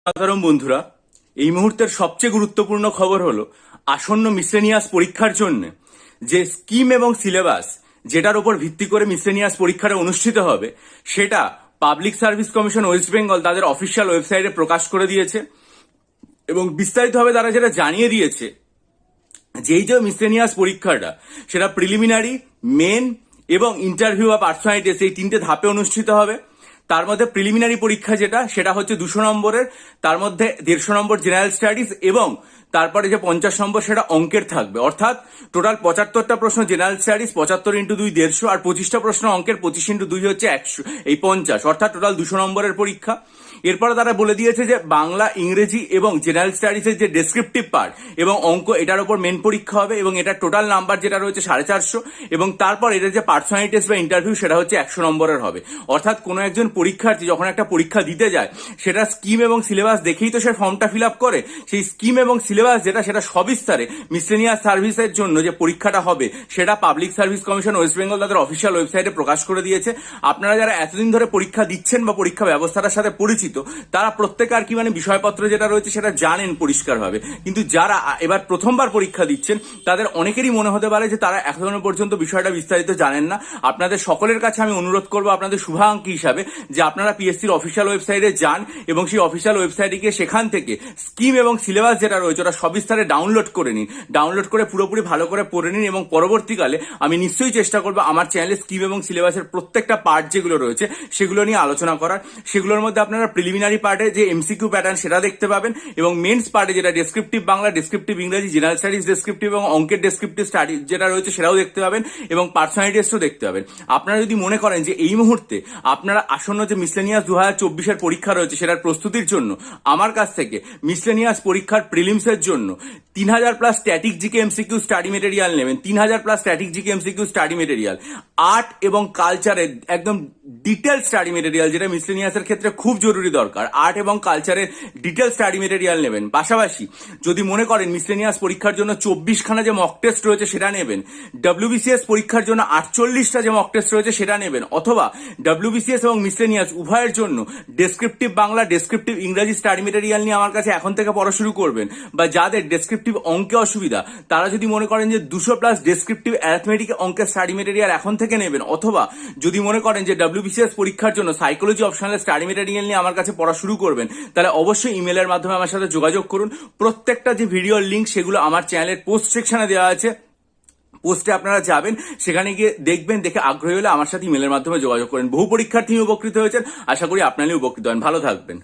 সাধারণ বন্ধুরা, এই মুহূর্তের সবচেয়ে গুরুত্বপূর্ণ খবর হলো আসন্ন মিসলেনিয়াস পরীক্ষার জন্য যে স্কিম এবং সিলেবাস যেটার উপর ভিত্তি করে মিসলেনিয়াস পরীক্ষাটা অনুষ্ঠিত হবে সেটা public service commission West Bengal তাদের অফিসিয়াল ওয়েবসাইটে প্রকাশ করে দিয়েছে। এবং বিস্তারিতভাবে তারা যেটা জানিয়ে দিয়েছে যেই যে মিসলেনিয়াস পরীক্ষাটা সেটা প্রিলিমিনারি, মেন এবং ইন্টারভিউ বা পার্সোনাল টেস্ট এই তিনটে ধাপে অনুষ্ঠিত হবে। তার মধ্যে প্রিলিমিনারি পরীক্ষা সেটা হচ্ছে 200 নম্বরের, তার মধ্যে 150 নম্বর জেনারেল স্টাডিজ এবং তারপরে যে 50 নম্বর সেটা অঙ্কের থাকবে। অর্থাৎ টোটাল 75টা প্রশ্ন জেনারেল স্টাডিজ, 75 ইন্টু 2 150, আর 25টা প্রশ্ন অঙ্কের, 25 ইন্টু 2 হচ্ছে 100, এই 50, অর্থাৎ টোটাল 200 নম্বরের পরীক্ষা। এরপরে তারা বলে দিয়েছে যে বাংলা, ইংরেজি এবং জেনারেল স্টাডিজের যে ডেসক্রিপটিভ পার্ট এবং অঙ্ক এটার উপর মেন পরীক্ষা হবে এবং এটার টোটাল নাম্বার যেটা রয়েছে 450, এবং তারপর এটার যে পার্সোনালিটি টেস্ট বা ইন্টারভিউ সেটা হচ্ছে 100 নম্বরের হবে। অর্থাৎ কোনো একজন পরীক্ষার্থী যখন একটা পরীক্ষা দিতে যায় সেটা স্কিম এবং সিলেবাস দেখেই তো সে ফর্মটা ফিল আপ করে। সেই স্কিম এবং সিলেবাস সেটা সবিস্তারে মিসলেনিয়াস সার্ভিসের জন্য যে পরীক্ষাটা হবে সেটা public service commission West Bengal তাদের অফিসিয়াল ওয়েবসাইটে প্রকাশ করে দিয়েছে। আপনারা যারা এতদিন ধরে পরীক্ষা দিচ্ছেন বা পরীক্ষা ব্যবস্থাটার সাথে পরিচিত তারা প্রত্যেকে আর কি বিষয়পত্র যেটা রয়েছে সেটা জানেন পরিষ্কারভাবে, কিন্তু যারা এবার প্রথমবার পরীক্ষা দিচ্ছেন তাদের অনেকেরই মনে হতে পারে যে তারা এখনো পর্যন্ত বিষয়টা বিস্তারিত জানেন না। আপনাদের সকলের কাছে আমি অনুরোধ করবো আপনাদের শুভাকাঙ্ক্ষী হিসাবে যে আপনারা পিএসসির অফিসিয়াল ওয়েবসাইটে যান এবং সেই অফিসিয়াল ওয়েবসাইটে গিয়ে সেখান থেকে স্কিম এবং সিলেবাস যেটা রয়েছে ওটা সবিস্তারে ডাউনলোড করে নিন। ডাউনলোড করে পুরোপুরি ভালো করে পড়ে নিন এবং পরবর্তীকালে আমি নিশ্চয়ই চেষ্টা করবো আমার চ্যানেলে স্কিম এবং সিলেবাসের প্রত্যেকটা পার্ট যেগুলো রয়েছে সেগুলো নিয়ে আলোচনা করার। সেগুলোর মধ্যে আপনারা প্রিলিমিনারি পার্টে যে এমসিকিউ প্যাটার্ন সেটা দেখতে পাবেন এবং মেন্স পার্টে যেটা ডেসক্রিপটিভ বাংলা, ডেসক্রিপটিভ ইংরেজি, জেনারেল স্টাডিজ ডেসক্রিপটিভ এবং অঙ্কের ডেসক্রিপটিভ স্টাডি যেটা রয়েছে সেটাও দেখতে পাবেন এবং পার্সোনালিটি টেস্টও দেখতে পাবেন। আপনারা যদি মনে করেন যে এই মুহূর্তে আপনারা আসন্ন যে মিসলেনিয়াস 2024-এর পরীক্ষা রয়েছে সেটার প্রস্তুতির জন্য আমার কাছ থেকে মিসলেনিয়াস পরীক্ষার প্রিলিমসের জন্য 3000 plus static GK MCQ study material নেবেন, 3000 plus static GK MCQ study material, art এবং কালচারের একদম ডিটেল স্টাডি মেটেরিয়াল যেটা মিসলেনিয়াসের ক্ষেত্রে খুব জরুরি দরকার, আর্ট এবং কালচারের ডিটেল স্টাডি মেটেরিয়াল নেবেন। পাশাপাশি যদি মনে করেন মিসলেনিয়াস পরীক্ষার জন্য 24খানা যে মক টেস্ট রয়েছে সেটা নেবেন, ডব্লিউবিসিএস পরীক্ষার জন্য 48টা যে মক টেস্ট রয়েছে সেটা নেবেন, অথবা ডব্লিউবিসিএস এবং মিসলেনিয়াস উভয়ের জন্য ডেসক্রিপটিভ বাংলা, ডেসক্রিপটিভ ইংরেজি স্টাডি মেটেরিয়াল নিয়ে আমার কাছে এখন থেকে পড়া শুরু করবেন। বা যাদের ডেসক্রিপটিভ অঙ্কে অসুবিধা তারা যদি মনে করেন যে 200 প্লাস ডেসক্রিপটিভ অ্যারিথমেটিক অঙ্কের স্টাডি মেটেরিয়াল এখন থেকে নেবেন, অথবা যদি মনে করেন যে ডব্লিউবিসিএস পরীক্ষার জন্য সাইকোলজি অপশনাল স্টাডি মেটেরিয়াল নিয়ে আমার কাছে পড়া শুরু করবেন, তাহলে অবশ্যই ইমেলের মাধ্যমে আমার সাথে যোগাযোগ করুন। প্রত্যেকটা যে ভিডিওর লিঙ্ক সেগুলো আমার চ্যানেলের পোস্ট সেকশনে দেওয়া আছে, পোস্টে আপনারা যাবেন, সেখানে গিয়ে দেখবেন, দেখে আগ্রহী হলে আমার সাথে ইমেলের মাধ্যমে যোগাযোগ করেন। বহু পরীক্ষার্থী উপকৃত হয়েছেন, আশা করি আপনারাও উপকৃত হন। ভালো থাকবেন।